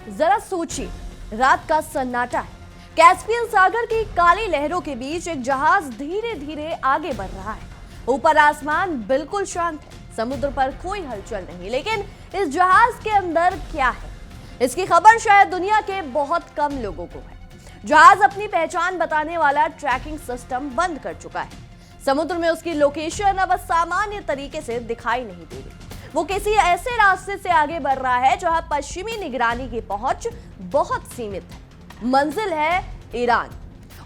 जरा सोचिए, रात का सन्नाटा है। कैस्पियन सागर की काली लहरों के बीच एक जहाज धीरे धीरे आगे बढ़ रहा है। ऊपर आसमान बिल्कुल शांत है, समुद्र पर कोई हलचल नहीं। लेकिन इस जहाज के अंदर क्या है, इसकी खबर शायद दुनिया के बहुत कम लोगों को है। जहाज अपनी पहचान बताने वाला ट्रैकिंग सिस्टम बंद कर चुका है। समुद्र में उसकी लोकेशन अब सामान्य तरीके से दिखाई नहीं दे रही। वो किसी ऐसे रास्ते से आगे बढ़ रहा है जहां पश्चिमी निगरानी की पहुंच बहुत सीमित है। मंजिल है ईरान।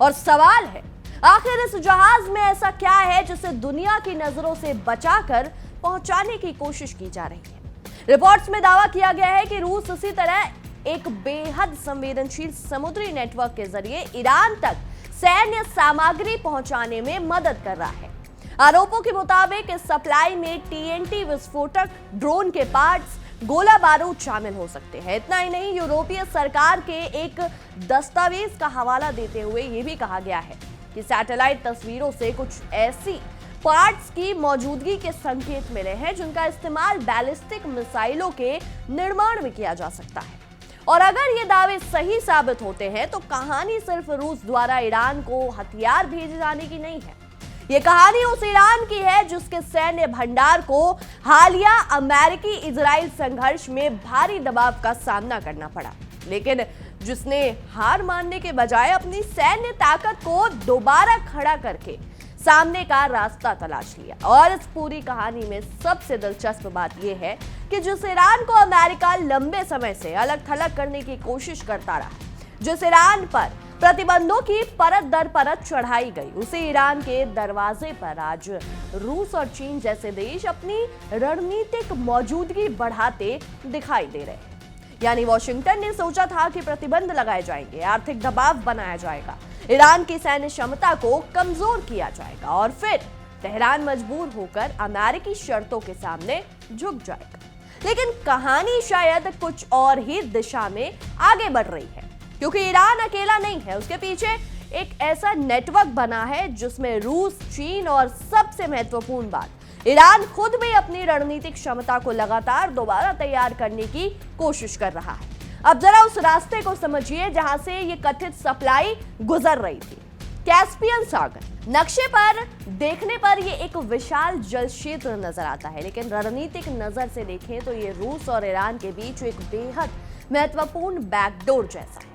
और सवाल है, आखिर इस जहाज में ऐसा क्या है जिसे दुनिया की नजरों से बचाकर पहुंचाने की कोशिश की जा रही है। रिपोर्ट्स में दावा किया गया है कि रूस इसी तरह एक बेहद संवेदनशील समुद्री नेटवर्क के जरिए ईरान तक सैन्य सामग्री पहुंचाने में मदद कर रहा है। आरोपों के मुताबिक इस सप्लाई में टीएनटी विस्फोटक, ड्रोन के पार्ट्स, गोला बारूद शामिल हो सकते हैं। इतना ही नहीं, यूरोपीय सरकार के एक दस्तावेज का हवाला देते हुए यह भी कहा गया है कि सैटेलाइट तस्वीरों से कुछ ऐसी पार्ट्स की मौजूदगी के संकेत मिले हैं जिनका इस्तेमाल बैलिस्टिक मिसाइलों के निर्माण में किया जा सकता है। और अगर ये दावे सही साबित होते हैं तो कहानी सिर्फ रूस द्वारा ईरान को हथियार भेजे जाने की नहीं है। ये कहानी उस ईरान की है जिसके सैन्य भंडार को हालिया अमेरिकी इजराइल संघर्ष में भारी दबाव का सामना करना पड़ा, लेकिन जिसने हार मानने के बजाय अपनी सैन्य ताकत को दोबारा खड़ा करके सामने का रास्ता तलाश लिया। और इस पूरी कहानी में सबसे दिलचस्प बात यह है कि जिस ईरान को अमेरिका लंबे समय से अलग थलग करने की कोशिश करता रहा, जिस ईरान पर प्रतिबंधों की परत दर परत चढ़ाई गई, उसे ईरान के दरवाजे पर आज रूस और चीन जैसे देश अपनी रणनीतिक मौजूदगी बढ़ाते दिखाई दे रहे हैं। यानी वॉशिंगटन ने सोचा था कि प्रतिबंध लगाए जाएंगे, आर्थिक दबाव बनाया जाएगा, ईरान की सैन्य क्षमता को कमजोर किया जाएगा और फिर तेहरान मजबूर होकर अमेरिकी शर्तों के सामने झुक जाएगा। लेकिन कहानी शायद कुछ और ही दिशा में आगे बढ़ रही है, क्योंकि ईरान अकेला नहीं है। उसके पीछे एक ऐसा नेटवर्क बना है जिसमें रूस, चीन और सबसे महत्वपूर्ण बात, ईरान खुद भी अपनी रणनीतिक क्षमता को लगातार दोबारा तैयार करने की कोशिश कर रहा है। अब जरा उस रास्ते को समझिए जहां से ये कथित सप्लाई गुजर रही थी। कैस्पियन सागर नक्शे पर देखने पर ये एक विशाल जल क्षेत्र नजर आता है, लेकिन रणनीतिक नजर से देखें तो ये रूस और ईरान के बीच एक बेहद महत्वपूर्ण बैकडोर जैसा है।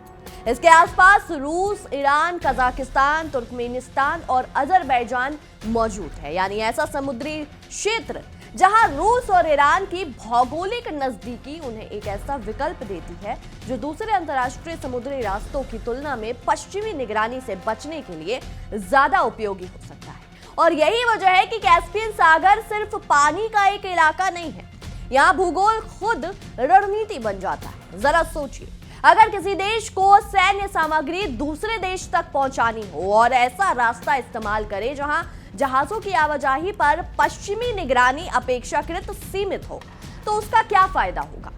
इसके आसपास रूस, ईरान, कजाकिस्तान, तुर्कमेनिस्तान और अजरबैजान मौजूद है। यानी ऐसा समुद्री क्षेत्र जहां रूस और ईरान की भौगोलिक नजदीकी उन्हें एक ऐसा विकल्प देती है जो दूसरे अंतर्राष्ट्रीय समुद्री रास्तों की तुलना में पश्चिमी निगरानी से बचने के लिए ज्यादा उपयोगी हो सकता है। और यही वजह है कि कैस्पियन सागर सिर्फ पानी का एक इलाका नहीं है, यहाँ भूगोल खुद रणनीति बन जाता है। जरा सोचिए, अगर किसी देश को सैन्य सामग्री दूसरे देश तक पहुंचानी हो और ऐसा रास्ता इस्तेमाल करे जहां जहाजों की आवाजाही पर पश्चिमी निगरानी अपेक्षाकृत सीमित हो, तो उसका क्या फायदा होगा?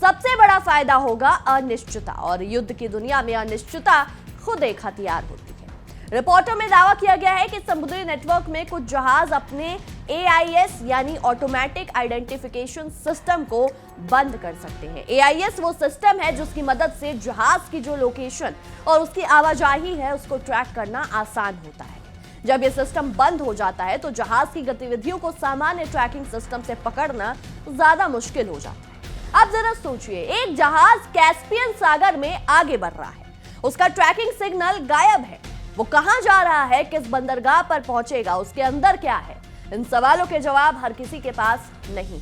सबसे बड़ा फायदा होगा अनिश्चितता, और युद्ध की दुनिया में अनिश्चितता खुद एक हथियार होती है। रिपोर्टों में दावा किया गया है कि समुद्री नेटवर्क में कुछ जहाज अपने AIS यानी ऑटोमेटिक आइडेंटिफिकेशन सिस्टम को बंद कर सकते हैं। AIS वो सिस्टम है जिसकी मदद से जहाज की जो लोकेशन और उसकी आवाजाही है उसको ट्रैक करना आसान होता है। जब ये सिस्टम बंद हो जाता है तो जहाज की गतिविधियों को सामान्य ट्रैकिंग सिस्टम से पकड़ना ज्यादा मुश्किल हो जाता है। अब जरा सोचिए, एक जहाज कैस्पियन सागर में आगे बढ़ रहा है, उसका ट्रैकिंग सिग्नल गायब है, वो कहां जा रहा है, किस बंदरगाह पर पहुंचेगा, उसके अंदर क्या है? इन सवालों के जवाब हर किसी के पास नहीं।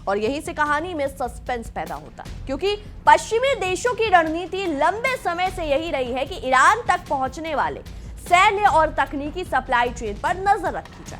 और यही से कहानी में सस्पेंस पैदा होता है, क्योंकि पश्चिमी देशों की रणनीति लंबे समय से यही रही है कि ईरान तक पहुंचने वाले सैन्य और तकनीकी सप्लाई चेन पर नजर रखी जाए,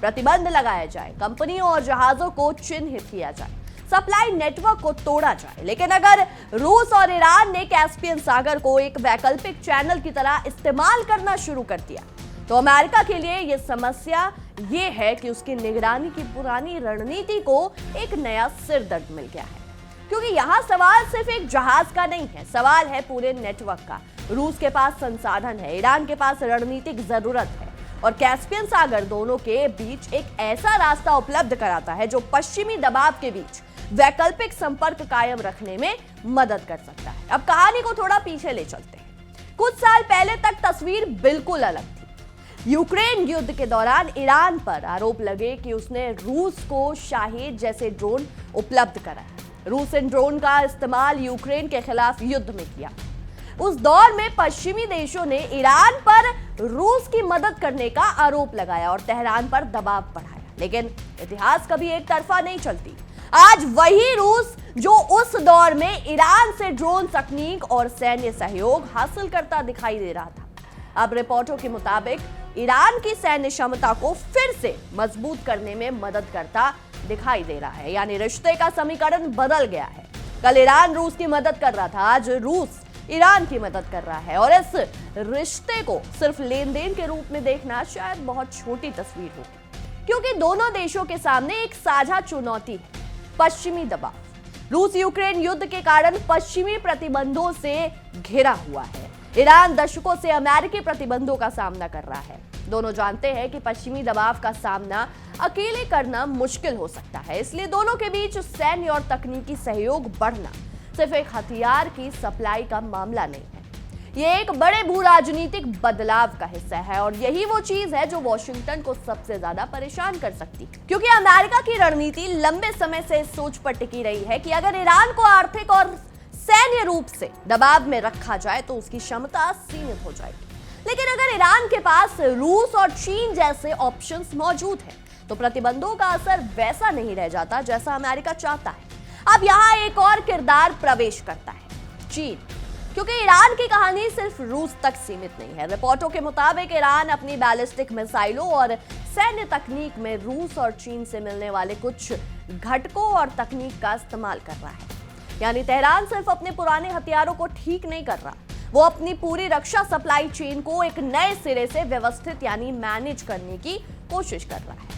प्रतिबंध लगाया जाए, कंपनियों और जहाजों को चिन्हित किया जाए, सप्लाई नेटवर्क को तोड़ा जाए। लेकिन अगर रूस और ईरान ने कैस्पियन सागर को एक वैकल्पिक चैनल की तरह इस्तेमाल करना शुरू कर दिया, तो अमेरिका के लिए यह समस्या ये है कि उसकी निगरानी की पुरानी रणनीति को एक नया सिरदर्द मिल गया है। क्योंकि यहाँ सवाल सिर्फ एक जहाज का नहीं है, सवाल है पूरे नेटवर्क का। रूस के पास संसाधन है, ईरान के पास रणनीतिक जरूरत है, और कैस्पियन सागर दोनों के बीच एक ऐसा रास्ता उपलब्ध कराता है जो पश्चिमी दबाव के बीच वैकल्पिक संपर्क कायम रखने में मदद कर सकता है। अब कहानी को थोड़ा पीछे ले चलते हैं। कुछ साल पहले तक तस्वीर बिल्कुल अलग थी। यूक्रेन युद्ध के दौरान ईरान पर आरोप लगे कि उसने रूस को शाहीद जैसे ड्रोन उपलब्ध कराए। रूस इन ड्रोन का इस्तेमाल यूक्रेन के खिलाफ युद्ध में किया। उस दौर में पश्चिमी देशों ने ईरान पर रूस की मदद करने का आरोप लगाया और तेहरान पर दबाव बढ़ाया। लेकिन इतिहास कभी एक तरफा नहीं चलती। आज वही रूस जो उस दौर में ईरान से ड्रोन तकनीक और सैन्य सहयोग हासिल करता दिखाई दे रहा था, अब रिपोर्टों के मुताबिक ईरान की सैन्य क्षमता को फिर से मजबूत करने में मदद करता दिखाई दे रहा है। यानी रिश्ते का समीकरण बदल गया है। कल ईरान रूस की मदद कर रहा था, आज रूस ईरान की मदद कर रहा है। और इस रिश्ते को सिर्फ लेन देन के रूप में देखना शायद बहुत छोटी तस्वीर होगी, क्योंकि दोनों देशों के सामने एक साझा चुनौती है, पश्चिमी दबाव। रूस यूक्रेन युद्ध के कारण पश्चिमी प्रतिबंधों से घिरा हुआ है। ईरान दशकों से अमेरिकी प्रतिबंधों का सामना कर रहा है। दोनों जानते हैं कि पश्चिमी दबाव का सामना अकेले करना मुश्किल हो सकता है, इसलिए दोनों के बीच सैन्य और तकनीकी सहयोग बढ़ना सिर्फ एक हथियार की सप्लाई का मामला नहीं है, ये एक बड़े भू राजनीतिक बदलाव का हिस्सा है। और यही वो चीज है जो वॉशिंगटन को सबसे ज्यादा परेशान कर सकती है, क्योंकि अमेरिका की रणनीति लंबे समय से इस सोच पर टिकी रही है कि अगर ईरान को आर्थिक और सैन्य रूप से दबाव में रखा जाए तो उसकी क्षमता सीमित हो जाएगी। लेकिन अगर ईरान के पास रूस और चीन जैसे ऑप्शंस मौजूद हैं, तो प्रतिबंधों का असर वैसा नहीं रह जाता जैसा अमेरिका चाहता है। अब यहाँ एक और किरदार प्रवेश करता है, चीन, क्योंकि ईरान की कहानी सिर्फ रूस तक सीमित नहीं है। रिपोर्टों के मुताबिक ईरान अपनी बैलिस्टिक मिसाइलों और सैन्य तकनीक में रूस और चीन से मिलने वाले कुछ घटकों और तकनीक का इस्तेमाल कर रहा है। यानी तेहरान सिर्फ अपने पुराने हथियारों को ठीक नहीं कर रहा, वो अपनी पूरी रक्षा सप्लाई चेन को एक नए सिरे से व्यवस्थित यानी मैनेज करने की कोशिश कर रहा है।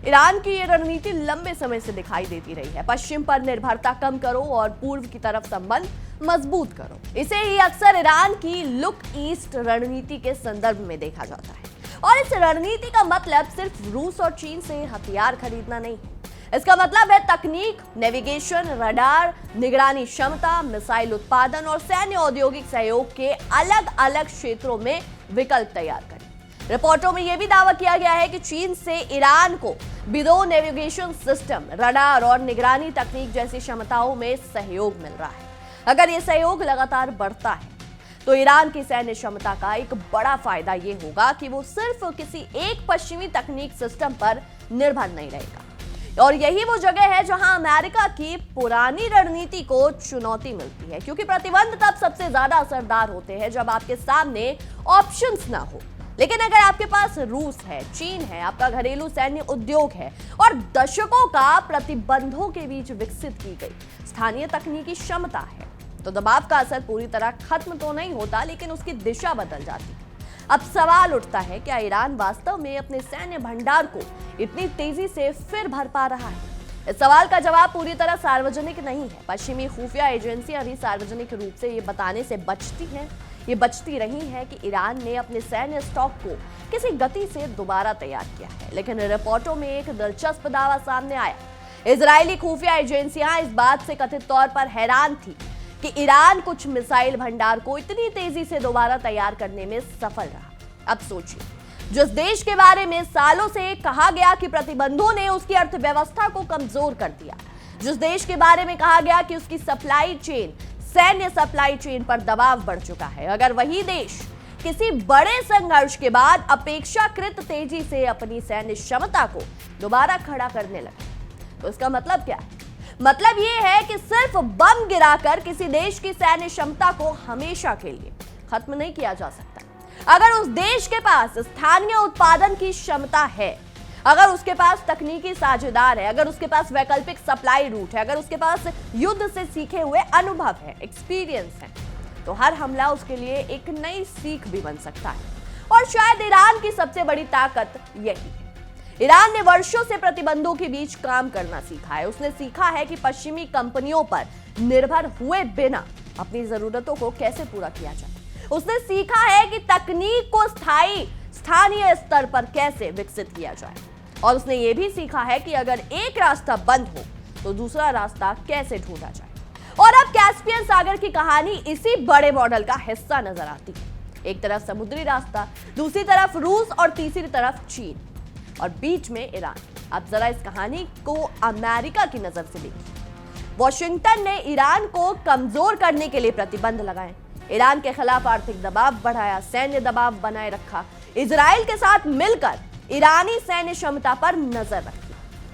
ईरान की ये रणनीति लंबे समय से दिखाई देती रही है, पश्चिम पर निर्भरता कम करो और पूर्व की तरफ संबंध मजबूत करो। इसे ही अक्सर ईरान की लुक ईस्ट रणनीति के संदर्भ में देखा जाता है। और इस रणनीति का मतलब सिर्फ रूस और चीन से हथियार खरीदना नहीं है, इसका मतलब है तकनीक, नेविगेशन, रडार, निगरानी क्षमता, मिसाइल उत्पादन और सैन्य औद्योगिक सहयोग के अलग अलग क्षेत्रों में विकल्प तैयार करें। रिपोर्टों में यह भी दावा किया गया है कि चीन से ईरान को बिदो नेविगेशन सिस्टम, रडार और निगरानी तकनीक जैसी क्षमताओं में सहयोग मिल रहा है। अगर यह सहयोग लगातार बढ़ता है तो ईरान की सैन्य क्षमता का एक बड़ा फायदा यह होगा कि वो सिर्फ किसी एक पश्चिमी तकनीक सिस्टम पर निर्भर नहीं रहेगा। और यही वो जगह है जहां अमेरिका की पुरानी रणनीति को चुनौती मिलती है, क्योंकि प्रतिबंध तब सबसे ज्यादा असरदार होते हैं जब आपके सामने ऑप्शंस ना हो। लेकिन अगर आपके पास रूस है, चीन है, आपका घरेलू सैन्य उद्योग है और दशकों का प्रतिबंधों के बीच विकसित की गई स्थानीय तकनीकी क्षमता है, तो दबाव का असर पूरी तरह खत्म तो नहीं होता, लेकिन उसकी दिशा बदल जाती है। अब सवाल उठता है, क्या ईरान वास्तव में अपने सैन्य भंडार को इतनी तेजी से फिर भर पा रहा है? इस सवाल का जवाब पूरी तरह सार्वजनिक नहीं है। पश्चिमी खुफिया एजेंसियां भी सार्वजनिक रूप से ये बताने से बचती रही है कि ईरान ने अपने सैन्य स्टॉक को किसी गति से दोबारा तैयार किया है। लेकिन रिपोर्टों में एक दिलचस्प दावा सामने आया। इजरायली खुफिया एजेंसियां इस बात से कथित तौर पर हैरान थी कि ईरान कुछ मिसाइल भंडार को इतनी तेजी से दोबारा तैयार करने में सफल रहा। अब सोचिए, जिस देश के बारे में सालों से कहा गया कि प्रतिबंधों ने उसकी अर्थव्यवस्था को कमजोर कर दिया, जिस देश के बारे में कहा गया कि उसकी सप्लाई चेन, सैन्य सप्लाई चेन पर दबाव बढ़ चुका है, अगर वही देश किसी बड़े संघर्ष के बाद अपेक्षाकृत तेजी से अपनी सैन्य क्षमता को दोबारा खड़ा करने लगे, तो इसका मतलब क्या है? मतलब यह है कि सिर्फ बम गिराकर किसी देश की सैन्य क्षमता को हमेशा के लिए खत्म नहीं किया जा सकता। अगर उस देश के पास स्थानीय उत्पादन की क्षमता है, अगर उसके पास तकनीकी साझेदार है, अगर उसके पास वैकल्पिक सप्लाई रूट है, अगर उसके पास युद्ध से सीखे हुए अनुभव है, एक्सपीरियंस है, तो हर हमला उसके लिए एक नई सीख भी बन सकता है। और शायद ईरान की सबसे बड़ी ताकत यही है। ईरान ने वर्षों से प्रतिबंधों के बीच काम करना सीखा है। उसने सीखा है कि पश्चिमी कंपनियों पर निर्भर हुए बिना अपनी जरूरतों को कैसे पूरा किया जाए। उसने सीखा है कि तकनीक को स्थायी स्थानीय स्तर पर कैसे विकसित किया जाए। और उसने ये भी सीखा है कि अगर एक रास्ता बंद हो तो दूसरा रास्ता कैसे ढूंढा जाए। और अब कैस्पियन सागर की कहानी इसी बड़े मॉडल का हिस्सा नजर आती है। एक तरफ समुद्री रास्ता, दूसरी तरफ रूस और तीसरी तरफ चीन और बीच में ईरान। अब जरा इस कहानी को अमेरिका की नजर से देखिए। वॉशिंगटन ने ईरान को कमजोर करने के लिए प्रतिबंध लगाए, ईरान के खिलाफ आर्थिक दबाव बढ़ाया, सैन्य दबाव बनाए रखा, इजराइल के साथ मिलकर ईरानी सैन्य क्षमता पर नजर रखी।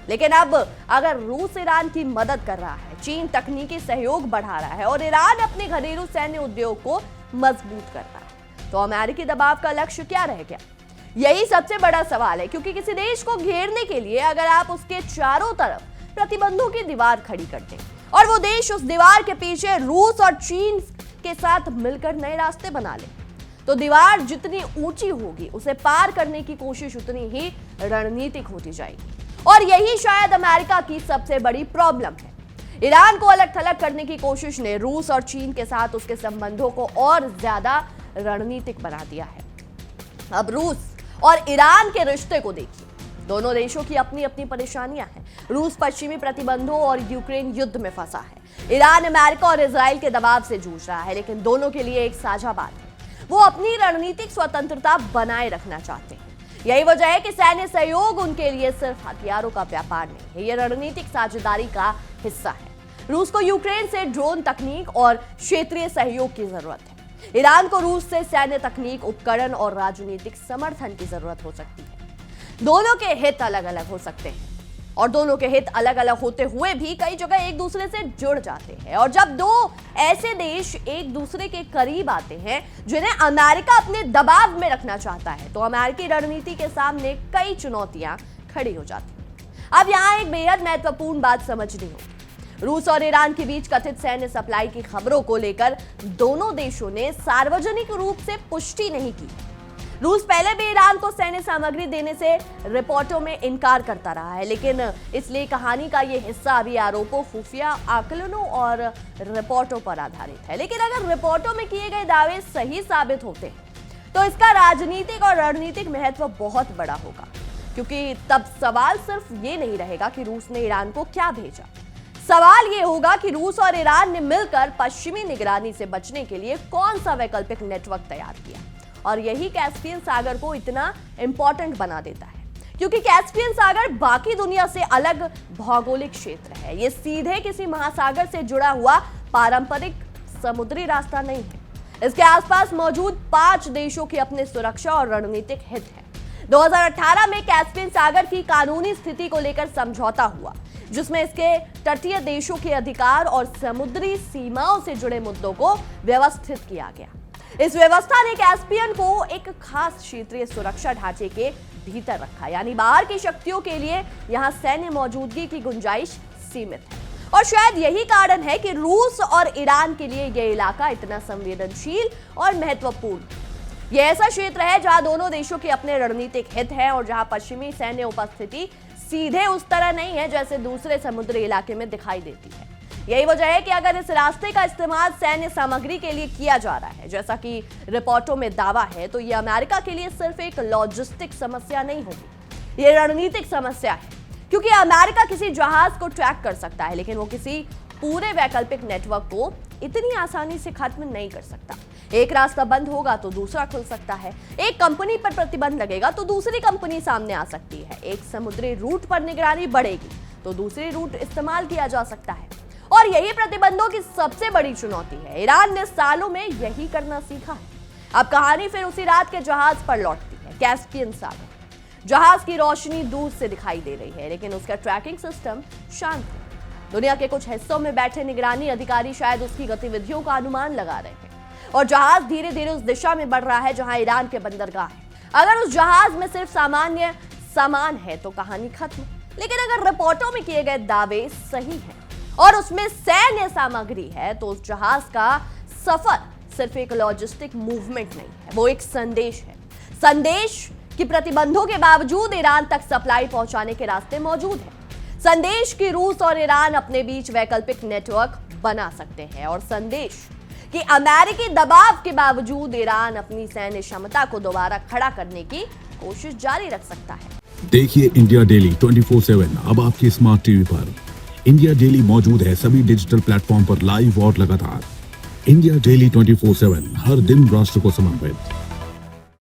लेकिन अब अगर रूस ईरान की मदद कर रहा है, चीन तकनीकी सहयोग बढ़ा रहा है और ईरान अपने घरेलू सैन्य उद्योग को मजबूत कर रहा है, तो अमेरिकी दबाव का लक्ष्य क्या रह गया? यही सबसे बड़ा सवाल है, क्योंकि किसी देश को घेरने के लिए अगर आप उसके चारों तरफ प्रतिबंधों की दीवार खड़ी कर दें और वो देश उस दीवार के पीछे रूस और चीन के साथ मिलकर नए रास्ते बना ले, तो दीवार जितनी ऊंची होगी उसे पार करने की कोशिश उतनी ही रणनीतिक होती जाएगी। और यही शायद अमेरिका की सबसे बड़ी प्रॉब्लम है। ईरान को अलग थलग करने की कोशिश ने रूस और चीन के साथ उसके संबंधों को और ज्यादा रणनीतिक बना दिया है। अब रूस और ईरान के रिश्ते को देखिए। दोनों देशों की अपनी अपनी परेशानियां हैं। रूस पश्चिमी प्रतिबंधों और यूक्रेन युद्ध में फंसा है। ईरान अमेरिका और इजराइल के दबाव से जूझ रहा है, लेकिन दोनों के लिए एक साझा बात है, वो अपनी रणनीतिक स्वतंत्रता बनाए रखना चाहते हैं। यही वजह है कि सैन्य सहयोग उनके लिए सिर्फ हथियारों का व्यापार नहीं है, ये रणनीतिक साझेदारी का हिस्सा है। रूस को यूक्रेन से ड्रोन तकनीक और क्षेत्रीय सहयोग की जरूरत है। ईरान को रूस से सैन्य तकनीक, उपकरण और राजनीतिक समर्थन की जरूरत हो सकती है। दोनों के हित अलग अलग हो सकते हैं और दोनों के हित अलग अलग होते हुए भी कई जगह एक दूसरे से जुड़ जाते हैं। और जब दो ऐसे देश एक दूसरे के करीब आते हैं जिन्हें अमेरिका अपने दबाव में रखना चाहता है, तो अमेरिकी रणनीति के सामने कई चुनौतियां खड़ी हो जाती हैं। अब यहाँ एक बेहद महत्वपूर्ण बात समझनी होगी। रूस और ईरान के बीच कथित सैन्य सप्लाई की खबरों को लेकर दोनों देशों ने सार्वजनिक रूप से पुष्टि नहीं की। रूस पहले भी ईरान को सैन्य सामग्री देने से रिपोर्टों में इनकार करता रहा है, लेकिन इसलिए कहानी का ये हिस्सा अभी आरोपों, खुफिया आकलनों और रिपोर्टों पर आधारित है। लेकिन अगर रिपोर्टों में किए गए दावे सही साबित होते हैं तो इसका राजनीतिक और रणनीतिक महत्व बहुत बड़ा होगा, क्योंकि तब सवाल सिर्फ ये नहीं रहेगा कि रूस ने ईरान को क्या भेजा। सवाल ये होगा कि रूस और ईरान ने मिलकर पश्चिमी निगरानी से बचने के लिए कौन सा वैकल्पिक नेटवर्क तैयार किया। और यही कैस्पियन सागर को इतना इंपॉर्टेंट बना देता है, क्योंकि कैस्पियन सागर बाकी दुनिया से अलग भौगोलिक क्षेत्र है। ये सीधे किसी महासागर से जुड़ा हुआ पारंपरिक समुद्री रास्ता नहीं है। इसके आसपास मौजूद 5 देशों के अपने सुरक्षा और रणनीतिक हित हैं। 2018 में कैस्पियन सागर की कानूनी स्थिति को लेकर समझौता हुआ, जिसमें इसके तटीय देशों के अधिकार और समुद्री सीमाओं से जुड़े मुद्दों को व्यवस्थित किया गया। इस व्यवस्था ने कैस्पियन को एक खास क्षेत्रीय सुरक्षा ढांचे के भीतर रखा, यानी बाहर की शक्तियों के लिए यहां सैन्य मौजूदगी की गुंजाइश सीमित है। और शायद यही कारण है कि रूस और ईरान के लिए यह इलाका इतना संवेदनशील और महत्वपूर्ण। यह ऐसा क्षेत्र है जहां दोनों देशों के अपने रणनीतिक हित हैं और जहां पश्चिमी सैन्य उपस्थिति सीधे उस तरह नहीं है जैसे दूसरे समुद्री इलाके में दिखाई देती है। यही वजह है कि अगर इस रास्ते का इस्तेमाल सैन्य सामग्री के लिए किया जा रहा है, जैसा कि रिपोर्टों में दावा है, तो यह अमेरिका के लिए सिर्फ एक लॉजिस्टिक समस्या नहीं होगी, ये रणनीतिक समस्या है। क्योंकि अमेरिका किसी जहाज को ट्रैक कर सकता है, लेकिन वो किसी पूरे वैकल्पिक नेटवर्क को इतनी आसानी से खत्म नहीं कर सकता। एक रास्ता बंद होगा तो दूसरा खुल सकता है, एक कंपनी पर प्रतिबंध लगेगा तो दूसरी कंपनी सामने आ सकती है, एक समुद्री रूट पर निगरानी बढ़ेगी तो दूसरी रूट इस्तेमाल किया जा सकता है। और यही प्रतिबंधों की सबसे बड़ी चुनौती है। ईरान ने सालों में यही करना सीखा है। अब कहानी फिर उसी रात के जहाज पर लौटती है, कैस्पियन सागर। जहाज की रोशनी दूर से दिखाई दे रही है, लेकिन उसका ट्रैकिंग सिस्टम शांत है। दुनिया के कुछ हिस्सों में बैठे निगरानी अधिकारी शायद उसकी गतिविधियों का अनुमान लगा रहे हैं, और जहाज धीरे धीरे उस दिशा में बढ़ रहा है जहां ईरान के बंदरगाह है। अगर उस जहाज में सिर्फ सामान्य सामान है तो कहानी खत्म, लेकिन अगर रिपोर्टों में किए गए दावे सही हैं और उसमें सैन्य सामग्री है, तो उस जहाज का सफर सिर्फ एक लॉजिस्टिक मूवमेंट नहीं है, वो एक संदेश है। संदेश कि प्रतिबंधों के बावजूद ईरान तक सप्लाई पहुंचाने के रास्ते मौजूद हैं। संदेश कि रूस और ईरान अपने बीच वैकल्पिक नेटवर्क बना सकते हैं, और संदेश कि अमेरिकी दबाव के बावजूद ईरान अपनी सैन्य क्षमता को दोबारा खड़ा करने की कोशिश जारी रख सकता है। देखिए इंडिया डेली 24/7 अब आपके स्मार्ट टीवी पर। इंडिया डेली मौजूद है सभी डिजिटल प्लेटफॉर्म पर लाइव और लगातार। इंडिया डेली 24/7 हर दिन राष्ट्र को समर्पित।